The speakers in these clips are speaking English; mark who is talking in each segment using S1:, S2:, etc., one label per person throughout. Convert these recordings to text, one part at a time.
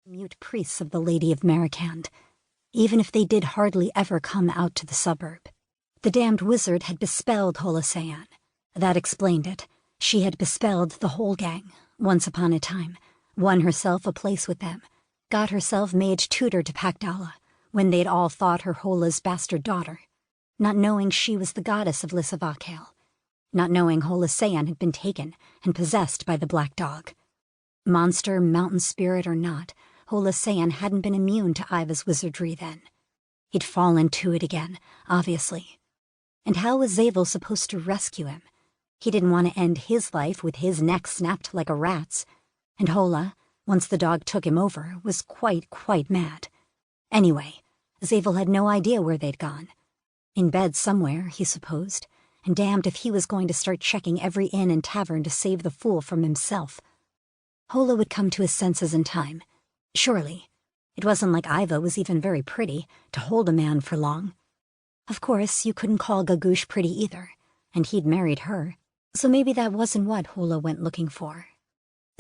S1: mute priests of the Lady of Marakand, even if they did hardly ever come out to the suburb. The damned wizard had bespelled Holosayan. That explained it. She had bespelled the whole gang, once upon a time, won herself a place with them, got herself made tutor to Pakdala, when they'd all thought her Hola's bastard daughter, not knowing she was the goddess of Lissavakel, not knowing Holosayan had been taken and possessed by the black dog. Monster, mountain spirit or not, Holosayan hadn't been immune to Ahjvar's wizardry then. He'd fallen to it again, obviously. And how was Zabel supposed to rescue him? He didn't want to end his life with his neck snapped like a rat's. And Hola, once the dog took him over, was quite mad. Anyway, Zabel had no idea where they'd gone. In bed somewhere, he supposed, and damned if he was going to start checking every inn and tavern to save the fool from himself. Hola would come to his senses in time. Surely. It wasn't like Ahjvar was even very pretty to hold a man for long. Of course, you couldn't call Gagush pretty either, and he'd married her, so maybe that wasn't what Hola went looking for.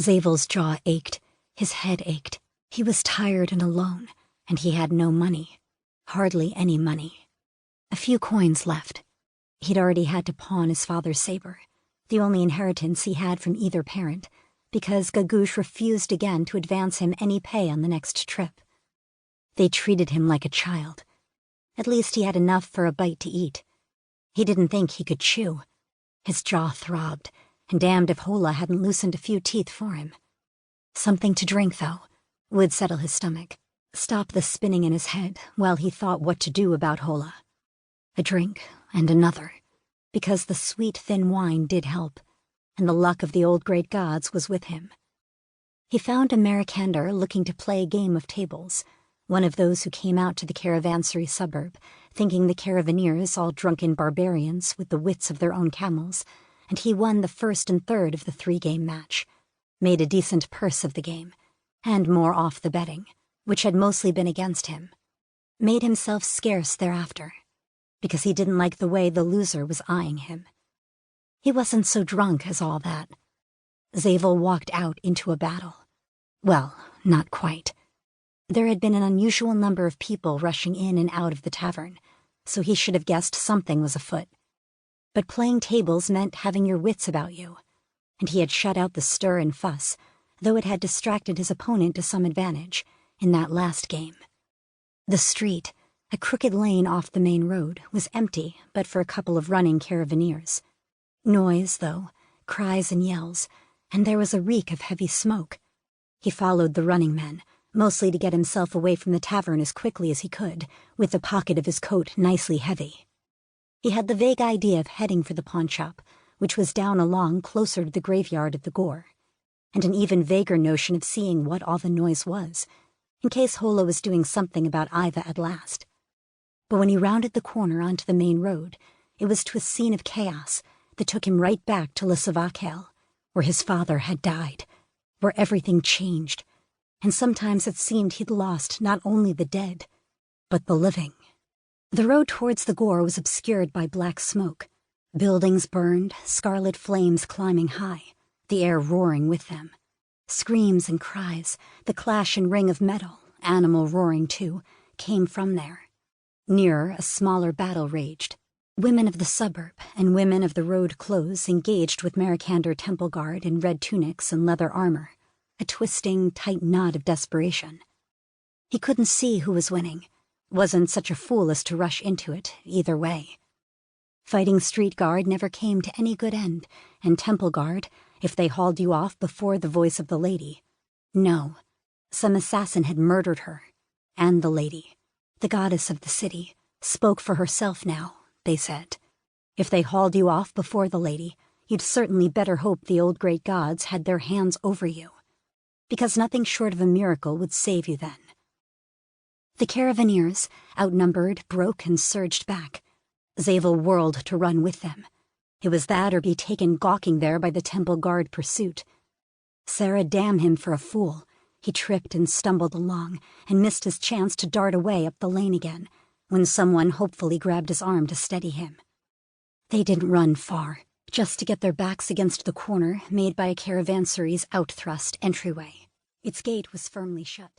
S1: Zabel's jaw ached, his head ached. He was tired and alone, and he had no money. Hardly any money. A few coins left. He'd already had to pawn his father's saber, the only inheritance he had from either parent, because Gagush refused again to advance him any pay on the next trip. They treated him like a child. At least he had enough for a bite to eat. He didn't think he could chew. His jaw throbbed, and damned if Hola hadn't loosened a few teeth for him. Something to drink, though, would settle his stomach, stop the spinning in his head while he thought what to do about Hola. A drink, and another, because the sweet, thin wine did help, and the luck of the old great gods was with him. He found a Marakander looking to play a game of tables, one of those who came out to the caravansary suburb, thinking the caravaneers all drunken barbarians with the wits of their own camels, and he won the first and third of the 3-game match, made a decent purse of the game, and more off the betting, which had mostly been against him, made himself scarce thereafter, because he didn't like the way the loser was eyeing him. He wasn't so drunk as all that. Zabel walked out into a battle. Well, not quite. There had been an unusual number of people rushing in and out of the tavern, so he should have guessed something was afoot. But playing tables meant having your wits about you, and he had shut out the stir and fuss, though it had distracted his opponent to some advantage in that last game. The street, a crooked lane off the main road, was empty but for a couple of running caravaneers. Noise, though, cries and yells, and there was a reek of heavy smoke. He followed the running men, mostly to get himself away from the tavern as quickly as he could, with the pocket of his coat nicely heavy. He had the vague idea of heading for the pawnshop, which was down along closer to the graveyard of the gore, and an even vaguer notion of seeing what all the noise was, in case Hola was doing something about Ahjvar at last. But when he rounded the corner onto the main road, it was to a scene of chaos that took him right back to Lissavakel, where his father had died, where everything changed, and sometimes it seemed he'd lost not only the dead, but the living. The road towards the gore was obscured by black smoke. Buildings burned, scarlet flames climbing high, the air roaring with them. Screams and cries, the clash and ring of metal, animal roaring too, came from there. Nearer, a smaller battle raged. Women of the suburb and women of the road clothes engaged with Marakander temple guard in red tunics and leather armor, a twisting, tight knot of desperation. He couldn't see who was winning, wasn't such a fool as to rush into it either way. Fighting street guard never came to any good end, and temple guard, if they hauled you off before the voice of the lady. No, some assassin had murdered her, and the lady, the goddess of the city, spoke for herself now, they said. If they hauled you off before the lady, you'd certainly better hope the old great gods had their hands over you, because nothing short of a miracle would save you then. The caravaneers, outnumbered, broke and surged back. Zabel whirled to run with them. It was that or be taken gawking there by the temple guard pursuit. Sarah damn him for a fool. He tripped and stumbled along, and missed his chance to dart away up the lane again, when someone hopefully grabbed his arm to steady him. They didn't run far, just to get their backs against the corner made by a caravansary's out-thrust entryway. Its gate was firmly shut.